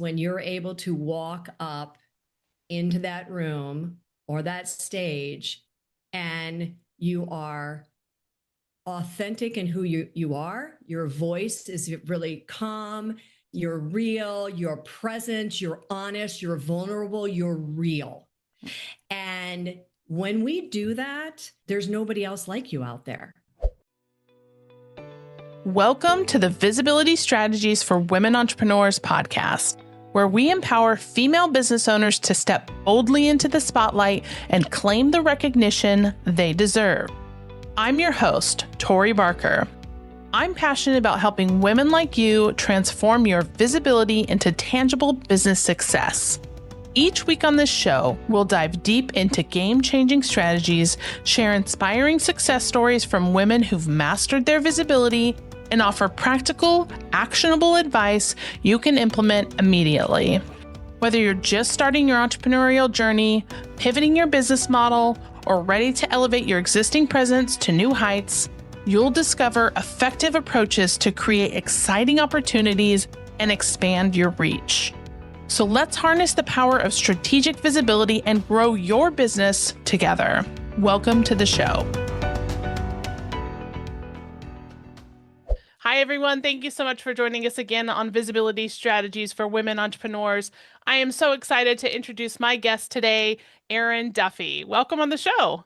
when you're able to walk up into that room or that stage and you are authentic in who you are. Your voice is really calm. You're real. You're present. You're honest. You're vulnerable. You're real. And when we do that, there's nobody else like you out there. Welcome to the Visibility Strategies for Women Entrepreneurs podcast, where we empower female business owners to step boldly into the spotlight and claim the recognition they deserve. I'm your host, Tori Barker. I'm passionate about helping women like you transform your visibility into tangible business success. Each week on this show, we'll dive deep into game-changing strategies, share inspiring success stories from women who've mastered their visibility, and offer practical, actionable advice you can implement immediately. Whether you're just starting your entrepreneurial journey, pivoting your business model, or ready to elevate your existing presence to new heights, you'll discover effective approaches to create exciting opportunities and expand your reach. So let's harness the power of strategic visibility and grow your business together. Welcome to the show. Hi, everyone. Thank you so much for joining us again on Visibility Strategies for Women Entrepreneurs. I am so excited to introduce my guest today, Erin Duffy. Welcome on the show.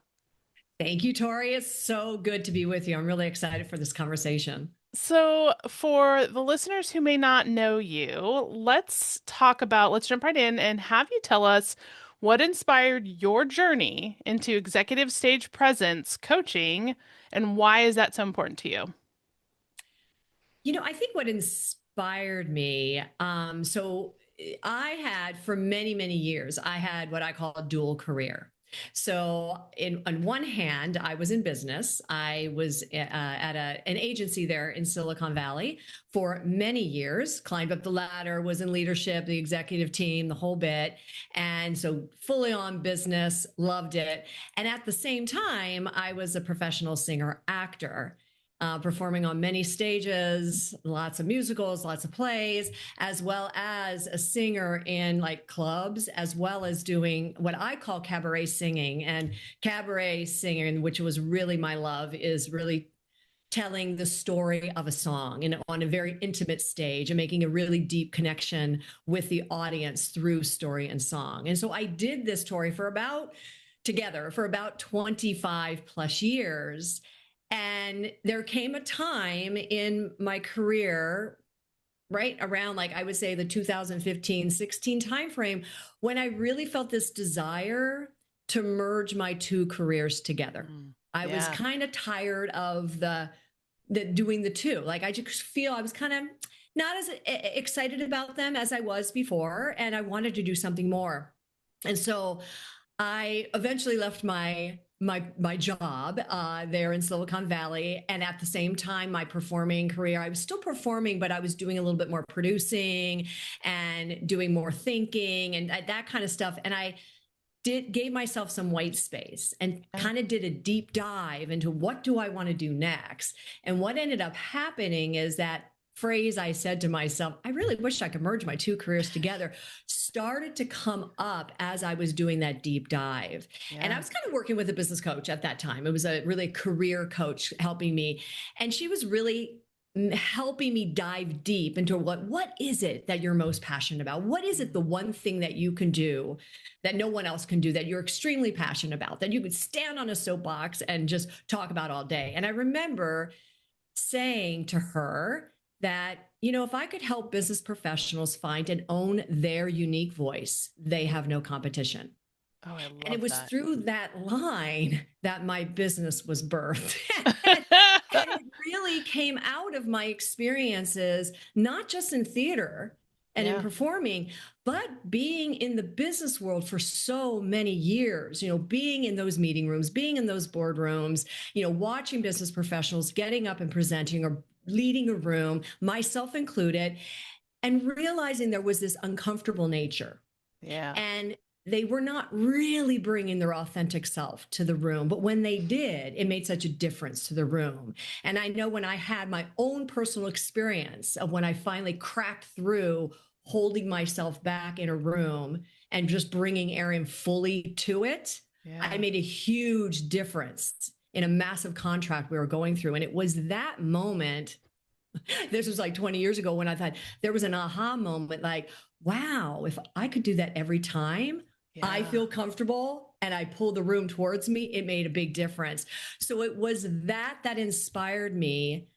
Thank you, Tori. It's so good to be with you. I'm really excited for this conversation. So for the listeners who may not know you, let's jump right in and have you tell us what inspired your journey into executive stage presence coaching and why is that so important to you? I think what inspired me, so I had for many, many years, I had what I call a dual career. So on one hand, I was in business. I was at an agency there in Silicon Valley for many years, climbed up the ladder, was in leadership, the executive team, the whole bit. And so fully on business, loved it. And at the same time, I was a professional singer actor. Performing on many stages, lots of musicals, lots of plays, as well as a singer in like clubs, as well as doing what I call cabaret singing. And cabaret singing, which was really my love, is really telling the story of a song and on a very intimate stage and making a really deep connection with the audience through story and song. And so I did this, Tori, for about 25 plus years. And there came a time in my career, right around like I would say the 2015-16 timeframe, when I really felt this desire to merge my two careers together. I was kind of tired of the doing the two. Like I just feel I was kind of not as excited about them as I was before, and I wanted to do something more. And so I eventually left my job there in Silicon Valley. And at the same time, my performing career, I was still performing, but I was doing a little bit more producing and doing more thinking and that kind of stuff. And I gave myself some white space and kind of did a deep dive into what do I want to do next. And what ended up happening is that phrase I said to myself, I really wish I could merge my two careers together, started to come up as I was doing that deep dive. And I was kind of working with a business coach at that time. It was a really career coach helping me. And she was really helping me dive deep into what is it that you're most passionate about? What is it, the one thing that you can do that no one else can do, that you're extremely passionate about, that you could stand on a soapbox and just talk about all day? And I remember saying to her, that, if I could help business professionals find and own their unique voice, they have no competition. Oh, I love and it was that. through that line that my business was birthed. And it really came out of my experiences, not just in theater and in performing, but being in the business world for so many years, being in those meeting rooms, being in those boardrooms, watching business professionals getting up and presenting or leading a room, myself included, and realizing there was this uncomfortable nature. And they were not really bringing their authentic self to the room. But when they did, it made such a difference to the room. And I know when I had my own personal experience of when I finally cracked through holding myself back in a room and just bringing Erin fully to it, I made a huge difference in a massive contract we were going through. And it was that moment, this was like 20 years ago, when I thought there was an aha moment, like, wow, if I could do that every time I feel comfortable and I pull the room towards me, it made a big difference. So it was that inspired me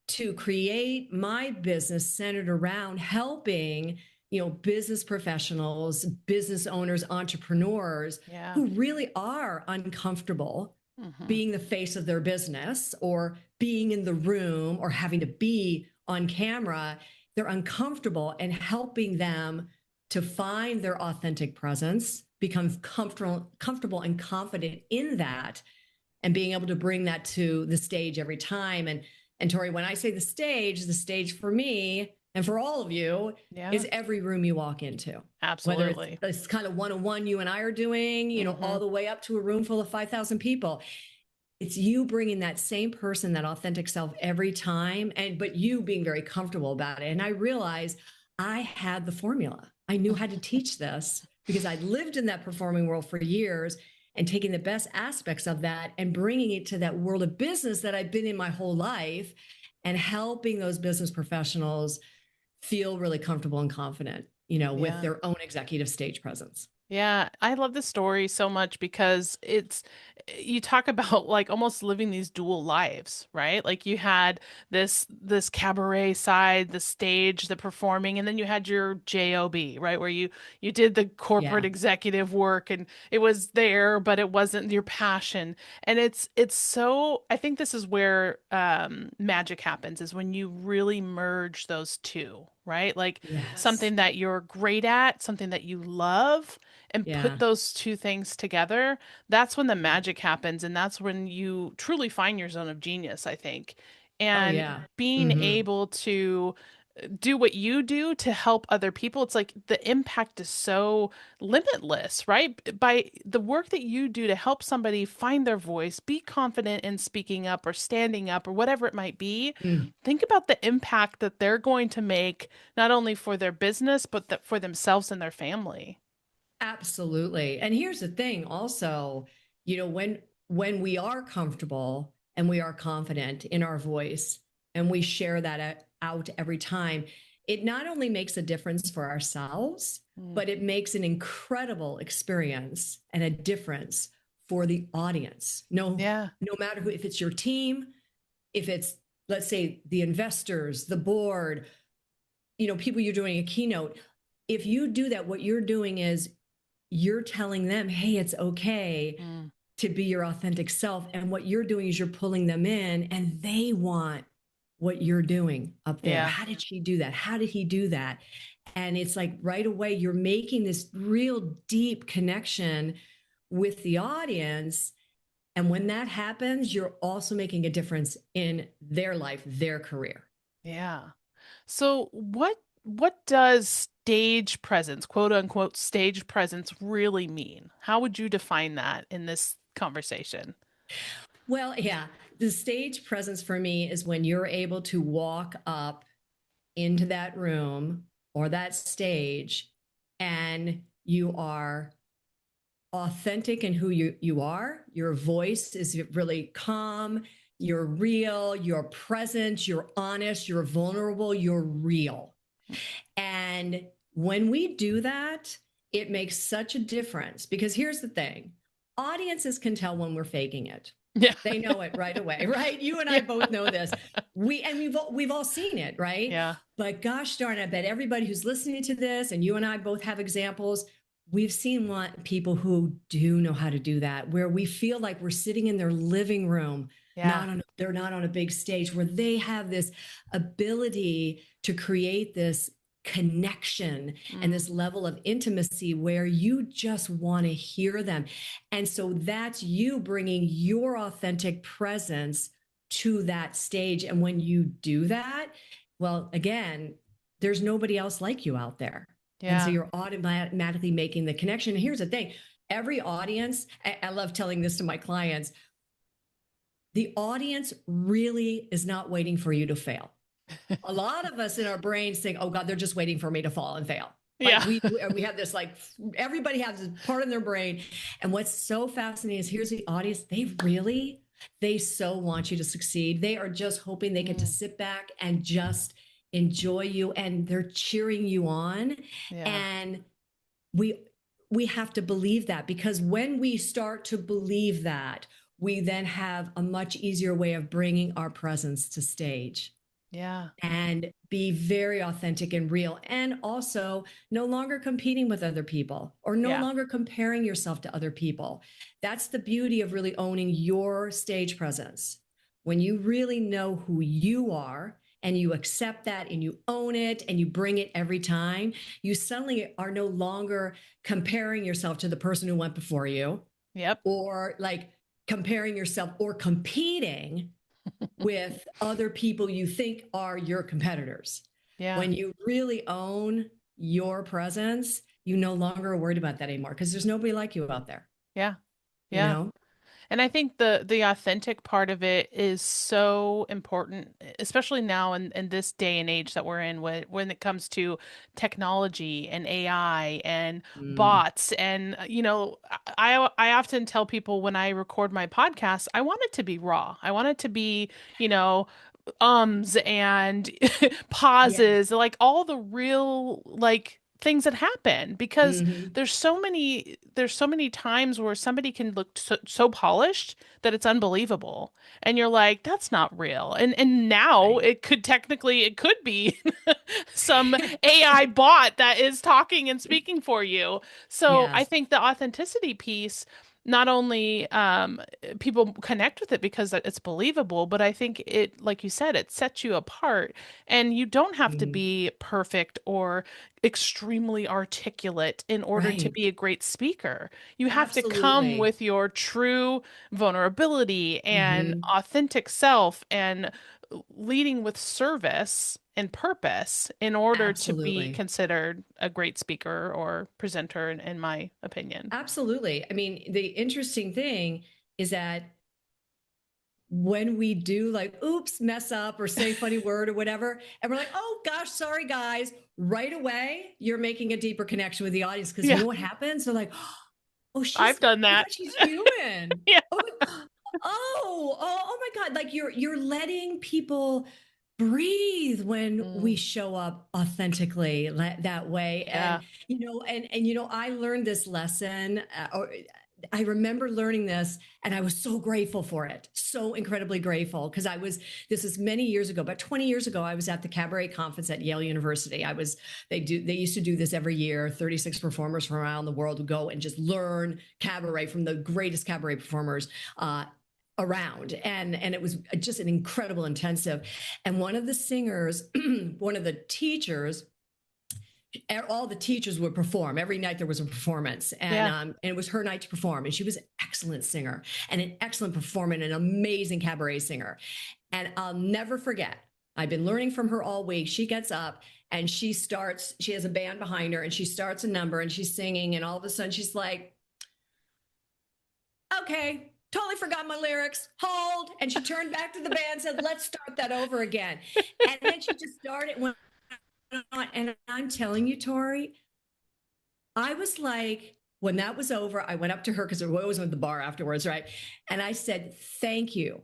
to create my business centered around helping, business professionals, business owners, entrepreneurs who really are uncomfortable being the face of their business or being in the room or having to be on camera. They're uncomfortable, and helping them to find their authentic presence, become comfortable and confident in that, and being able to bring that to the stage every time. And Tori, when I say the stage for me and for all of you is every room you walk into. Absolutely. Whether it's kind of one-on-one you and I are doing, all the way up to a room full of 5,000 people. It's you bringing that same person, that authentic self every time, but you being very comfortable about it. And I realized I had the formula. I knew how to teach this because I'd lived in that performing world for years, and taking the best aspects of that and bringing it to that world of business that I've been in my whole life, and helping those business professionals feel really comfortable and confident, with their own executive stage presence. Yeah, I love this story so much because you talk about like almost living these dual lives, right? Like you had this cabaret side, the stage, the performing, and then you had your job, right? Where you did the corporate executive work, and it was there, but it wasn't your passion. And it's so, I think this is where magic happens, is when you really merge those two, right? Like something that you're great at, something that you love, and put those two things together. That's when the magic happens, and that's when you truly find your zone of genius, I think. And being able to do what you do to help other people, it's like the impact is so limitless, right? By the work that you do to help somebody find their voice, be confident in speaking up or standing up or whatever it might be, think about the impact that they're going to make, not only for their business, but for themselves and their family. Absolutely. And here's the thing also, when we are comfortable and we are confident in our voice, and we share that out every time, it not only makes a difference for ourselves, but it makes an incredible experience and a difference for the audience. No matter who, if it's your team, if it's, let's say, the investors, the board, people you're doing a keynote. If you do that, what you're doing is you're telling them, hey, it's okay to be your authentic self. And what you're doing is you're pulling them in, and they want what you're doing up there. How did she do that? How did he do that? And it's like right away, you're making this real deep connection with the audience. And when that happens, you're also making a difference in their life, their career. Yeah. So what does stage presence, quote unquote, stage presence really mean? How would you define that in this conversation? Well, the stage presence for me is when you're able to walk up into that room or that stage, and you are authentic in who you are. Your voice is really calm. You're real. You're present. You're honest. You're vulnerable. You're real. And when we do that, it makes such a difference, because here's the thing. Audiences can tell when we're faking it. Yeah. They know it right away, right? You and I both know this. We've all seen it, right? Yeah. But gosh darn, I bet everybody who's listening to this, and you and I both have examples, we've seen people who do know how to do that, where we feel like we're sitting in their living room, they're not on a big stage, where they have this ability to create this connection and this level of intimacy where you just want to hear them. And so that's you bringing your authentic presence to that stage. And when you do that, well, again, there's nobody else like you out there. And so you're automatically making the connection. And here's the thing. Every audience, I love telling this to my clients, the audience really is not waiting for you to fail. A lot of us in our brains think, oh God, they're just waiting for me to fall and fail. Like Yeah. we have this, like, everybody has this part in their brain. And what's so fascinating is, here's the audience. They so want you to succeed. They are just hoping they get to Mm, sit back and just enjoy you, and they're cheering you on. yeah. And we we have to believe that, because when we start to believe that, we then have a much easier way of bringing our presence to stage Yeah. and be very authentic and real, and also no longer competing with other people or no Yeah. longer comparing yourself to other people. That's the beauty of really owning your stage presence. When you really know who you are and you accept that and you own it and you bring it every time, you suddenly are no longer comparing yourself to the person who went before you, Yep. or like comparing yourself or competing with other people you think are your competitors. Yeah. When you really own your presence, you no longer are worried about that anymore, because there's nobody like you out there, Yeah. you Yeah. know? And I think the authentic part of it is so important, especially now in this day and age that we're in, when it comes to technology and AI and Mm, bots. And I often tell people when I record my podcast, I want it to be raw. I want it to be, you know, ums and yes. pauses, like all the real like things that happen, because Mm-hmm. there's so many times where somebody can look so polished that it's unbelievable, and you're like, that's not real. And now Right. it could be some AI bot that is talking and speaking for you. So I Yes. think the authenticity piece, not only people connect with it because it's believable, but I think it, like you said, it sets you apart. And you don't have to Mm-hmm. be perfect or extremely articulate in order to Right. be a great speaker. You have to come Absolutely. with your true vulnerability and Mm-hmm. authentic self, and leading with service and purpose in order to be Absolutely. considered a great speaker or presenter, in my opinion. Absolutely. I mean, the interesting thing is that when we do, like, oops, mess up or say a funny word or whatever, and we're like, oh gosh, sorry guys, right away you're making a deeper connection with the audience, because you Yeah, know what happens, they're like, oh, I've she's, done look that. what she's doing. Yeah. Oh, oh my God. Like, you're letting people breathe when we Mm, show up authentically that way. yeah. And I learned this lesson, or I remember learning this, and I was so grateful for it. So incredibly grateful, because this is many years ago, about 20 years ago, I was at the cabaret conference at Yale University. They used to do this every year. 36 performers from around the world would go and just learn cabaret from the greatest cabaret performers around. And it was just an incredible intensive. And one of the singers, one of the teachers, all the teachers would perform every night. There was a performance, Yeah. and it was her night to perform, and she was an excellent singer and an excellent performer and an amazing cabaret singer. And I'll never forget, I've been learning from her all week. She gets up and she has a band behind her, and she starts a number and she's singing, and all of a sudden she's like, okay, totally forgot my lyrics, hold. And she turned back to the band and said, let's start that over again. And then she just started, went on. And I'm telling you, Tori, I was like, when that was over, I went up to her, because we always went to the bar afterwards, right? And I said, thank you.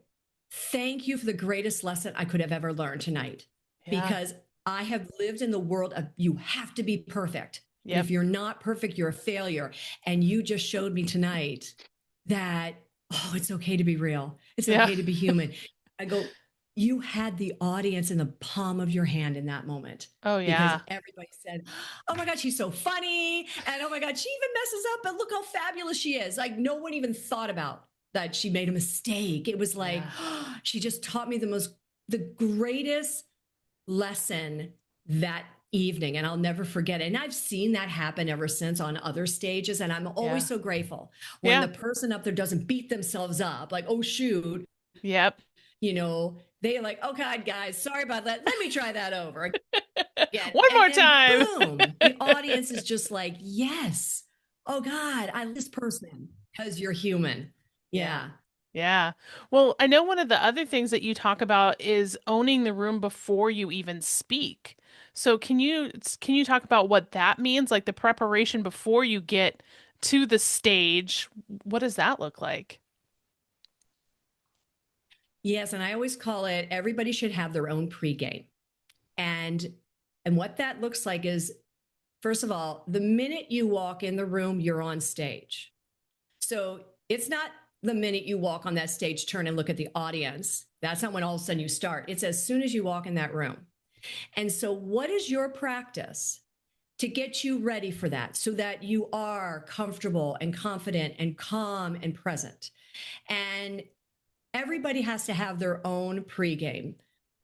Thank you for the greatest lesson I could have ever learned tonight. Yeah. Because I have lived in the world of, you have to be perfect. And if Yep. you're not perfect, you're a failure. And you just showed me tonight that, oh, it's okay to be real. It's Yeah. okay to be human. I go, you had the audience in the palm of your hand in that moment, Oh because yeah. everybody said, oh my God, she's so funny. And oh my God, she even messes up, but look how fabulous she is. Like, no one even thought about that she made a mistake. It was like, Yeah. oh, she just taught me the greatest lesson that evening, and I'll never forget it. And I've seen that happen ever since on other stages, and I'm always Yeah. so grateful when Yeah. the person up there doesn't beat themselves up like, oh shoot, Yep. they're like, okay guys, sorry about that, let me try that over again. One And more then time. boom, the audience is just like, yes, oh God, I love this person because you're human. Yeah. Yeah. Yeah. Well, I know one of the other things that you talk about is owning the room before you even speak. So can you talk about what that means, like the preparation before you get to the stage? What does that look like? Yes, and I always call it everybody should have their own pregame. And and what that looks like is, first of all, the minute you walk in the room, you're on stage. So it's not the minute you walk on that stage, turn and look at the audience. That's not when all of a sudden you start. It's as soon as you walk in that room. And so, what is your practice to get you ready for that so that you are comfortable and confident and calm and present? And everybody has to have their own pregame.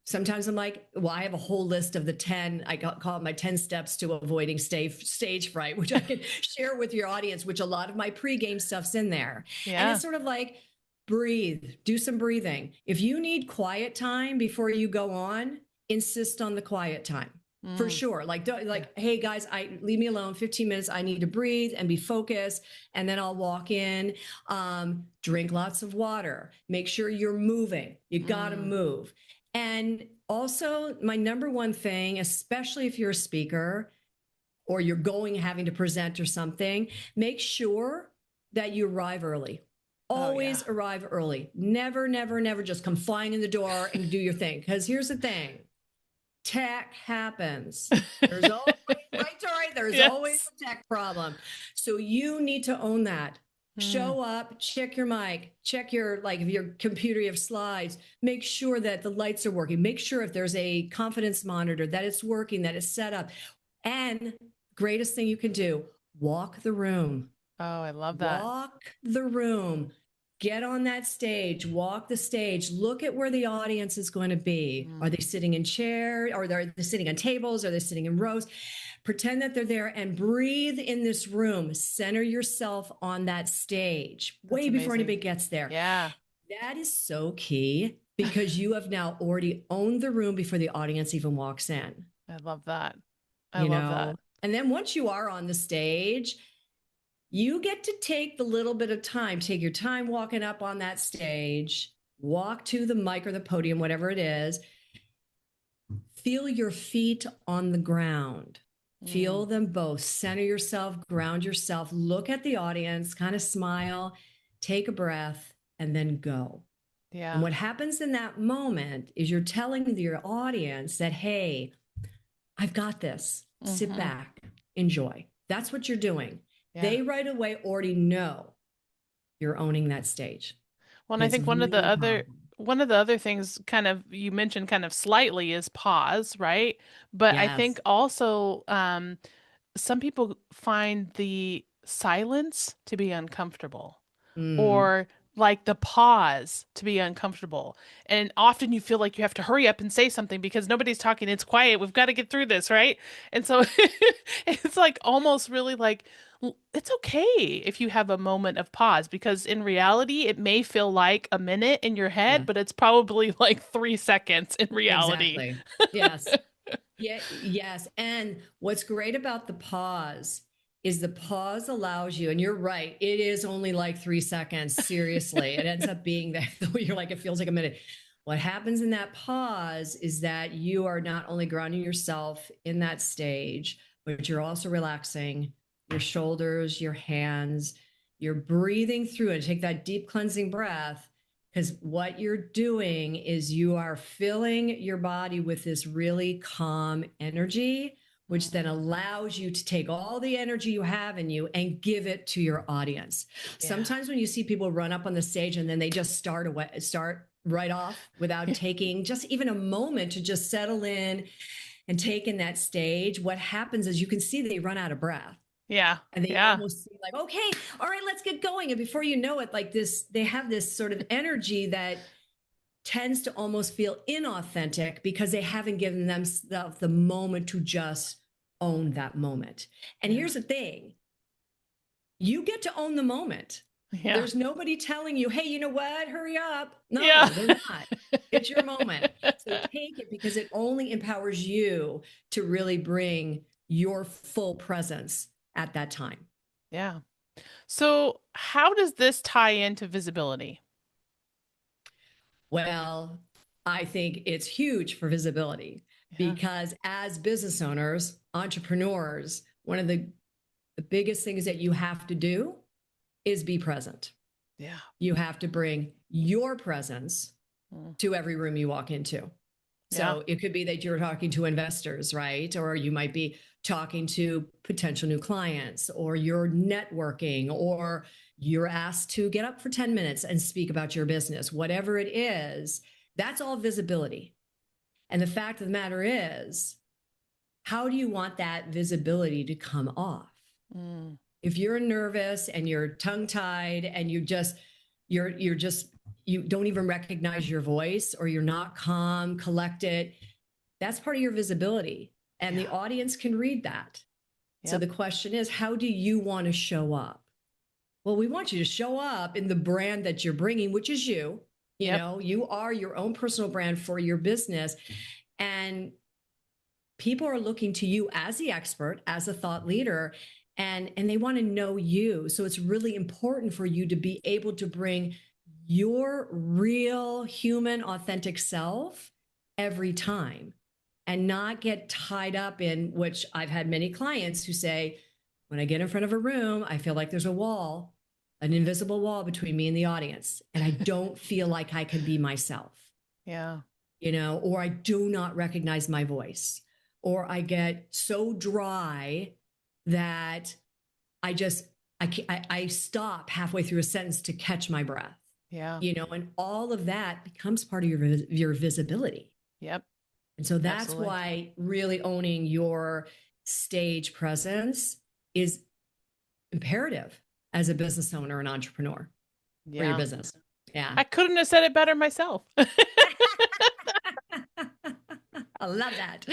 Sometimes I'm like, well, I have a whole list of the 10, I call it my 10 steps to avoiding stage fright, which I can share with your audience, which a lot of my pregame stuff's in there. And Yeah. it's sort of like, breathe, do some breathing. If you need quiet time before you go on, insist on the quiet time. For Mm. sure. Like, don't, Yeah. like, hey guys, leave me alone 15 minutes. I need to breathe and be focused. And then I'll walk in, drink lots of water, make sure you're moving. You got to Mm. move. And also, my number one thing, especially if you're a speaker or you're having to present or something, make sure that you arrive early. Oh yeah. Always arrive early. Never, never, never just come flying in the door and do your thing. Because here's the thing, tech happens. There's always, right, Tori? There's always Yes. a tech problem. So you need to own that. Mm. Show up, check your mic, check your, like, if your computer, you have slides, make sure that the lights are working. Make sure if there's a confidence monitor that it's working, that it's set up. And greatest thing you can do, walk the room. Oh, I love that. Walk the room. Get on that stage, walk the stage, look at where the audience is going to be. Are Mm. they sitting in chairs? Are they sitting on tables? Are they sitting in rows? Pretend that they're there and breathe in this room. Center yourself on that stage That's way before amazing. anybody gets there. Yeah. That is so key because you have now already owned the room before the audience even walks in, I love that. I you love that. know? And then once you are on the stage, you get to take the little bit of time, take your time walking up on that stage, walk to the mic or the podium, whatever it is, feel your feet on the ground. Mm. Feel them both. Center yourself, ground yourself, look at the audience, kind of smile, take a breath, and then go. And Yeah. what happens in that moment is you're telling your audience that, hey, I've got this. Sit Hmm. back, enjoy. That's what you're doing. Yeah. They right away already know you're owning that stage. Well, and And I it's think really powerful. one of the other things kind of you mentioned kind of slightly is pause, right? But I think Yes. also some people find the silence to be uncomfortable Mm, or like the pause to be uncomfortable. And often you feel like you have to hurry up and say something because nobody's talking. It's quiet. We've got to get through this, right? And so it's like almost really like it's okay if you have a moment of pause because in reality, it may feel like a minute in your head, yeah, but it's probably like 3 seconds in reality. exactly. Yes. Yeah, yes. And what's great about the pause is the pause allows you, and you're right, it is only like 3 seconds. Seriously. It ends up being that you're like, it feels like a minute. What happens in that pause is that you are not only grounding yourself in that stage, but you're also relaxing your shoulders, your hands, you're breathing through it. Take that deep cleansing breath because what you're doing is you are filling your body with this really calm energy, which then Mm, allows you to take all the energy you have in you and give it to your audience. yeah. Sometimes when you see people run up on the stage and then they just start right off without taking just even a moment to just settle in and take in that stage, what happens is you can see they run out of breath Yeah. and they Yeah. almost seem like, okay, all right, let's get going. And before you know it, like this, they have this sort of energy that tends to almost feel inauthentic because they haven't given themselves the moment to just own that moment. And Yeah. here's the thing, you get to own the moment. Yeah. There's nobody telling you, hey, you know what, hurry up. Yeah. No, they're not. It's your moment. So take it because it only empowers you to really bring your full presence at that time. Yeah. So, how does this tie into visibility? Well, I think it's huge for visibility Yeah. because as business owners, entrepreneurs, one of the biggest things that you have to do is be present. Yeah. You have to bring your presence Mm. to every room you walk into. Yeah. So it could be that you're talking to investors, right? Or you might be talking to potential new clients, or you're networking, or you're asked to get up for 10 minutes and speak about your business. Whatever it is, that's all visibility. And the fact of the matter is, how do you want that visibility to come off? Mm. If you're nervous and you're tongue tied and you're just you don't even recognize your voice, or you're not calm, collected, that's part of your visibility. And the audience can read that. Yep. So the question is, how do you want to show up? Well, we want you to show up in the brand that you're bringing, which is you. You know, you are your own personal brand for your business. And people are looking to you as the expert, as a thought leader, and they want to know you. So it's really important for you to be able to bring your real human authentic self every time, and not get tied up in, which I've had many clients who say, when I get in front of a room, I feel like there's a wall, an invisible wall between me and the audience, and I don't feel like I can be myself. Yeah. You know, or I do not recognize my voice, or I get so dry that I stop halfway through a sentence to catch my breath. Yeah. You know, and all of that becomes part of your visibility. Yep. And so that's Absolutely. why really owning your stage presence is imperative as a business owner and entrepreneur for your business. Yeah. I couldn't have said it better myself. I love that.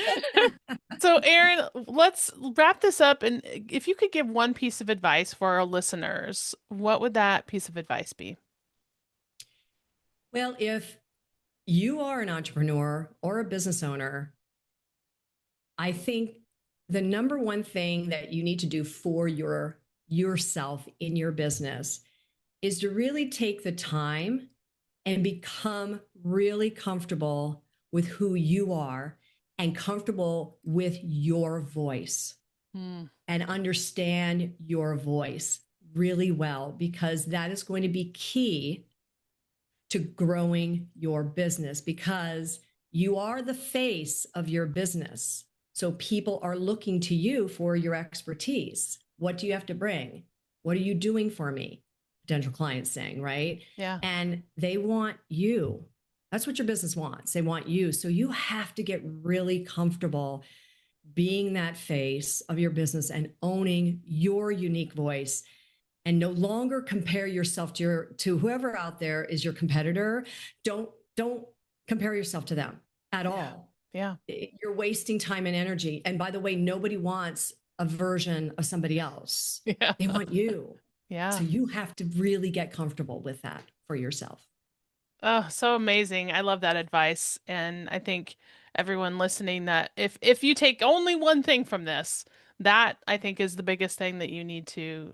So, Erin, let's wrap this up. And if you could give one piece of advice for our listeners, what would that piece of advice be? Well, if you are an entrepreneur or a business owner, I think the number one thing that you need to do for yourself in your business is to really take the time and become really comfortable with who you are and comfortable with your voice and understand your voice really well, because that is going to be key to growing your business, because you are the face of your business. So people are looking to you for your expertise. What do you have to bring? What are you doing for me? Potential clients saying, right? Yeah. And they want you. That's what your business wants. They want you. So you have to get really comfortable being that face of your business and owning your unique voice, and no longer compare yourself to whoever out there is your competitor. Don't compare yourself to them at all. Yeah. You're wasting time and energy. And by the way, nobody wants a version of somebody else. Yeah. They want you. Yeah. So you have to really get comfortable with that for yourself. Oh, so amazing. I love that advice. And I think everyone listening, that if you take only one thing from this, that I think is the biggest thing that you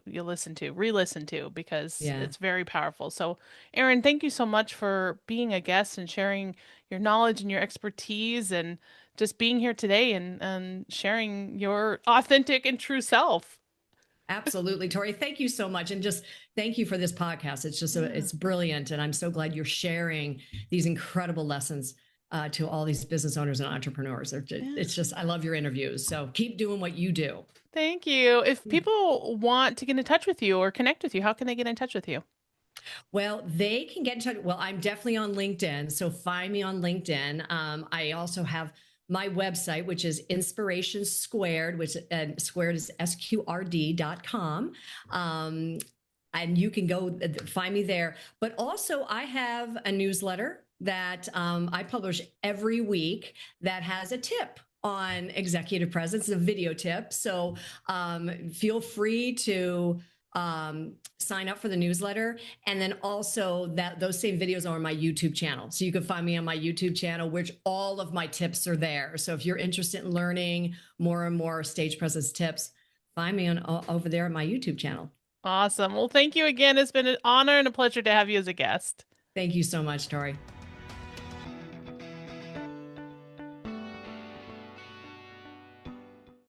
re-listen to, because it's very powerful. So, Erin, thank you so much for being a guest and sharing your knowledge and your expertise, and just being here today and sharing your authentic and true self. Absolutely, Tori. Thank you so much. And just thank you for this podcast. It's just, it's brilliant. And I'm so glad you're sharing these incredible lessons to all these business owners and entrepreneurs. It's just, I love your interviews. So keep doing what you do. Thank you. If people want to get in touch with you or connect with you, how can they get in touch with you? Well, they can get in touch. Well, I'm definitely on LinkedIn. So find me on LinkedIn. I also have my website, which is Inspiration Squared, which squared is sqrd.com. And you can go find me there. But also I have a newsletter that I publish every week that has a tip on executive presence, a video tip. So feel free to sign up for the newsletter. And then also those same videos are on my YouTube channel. So you can find me on my YouTube channel, which all of my tips are there. So if you're interested in learning more and more stage presence tips, find me over there on my YouTube channel. Awesome. Well, thank you again. It's been an honor and a pleasure to have you as a guest. Thank you so much, Tori.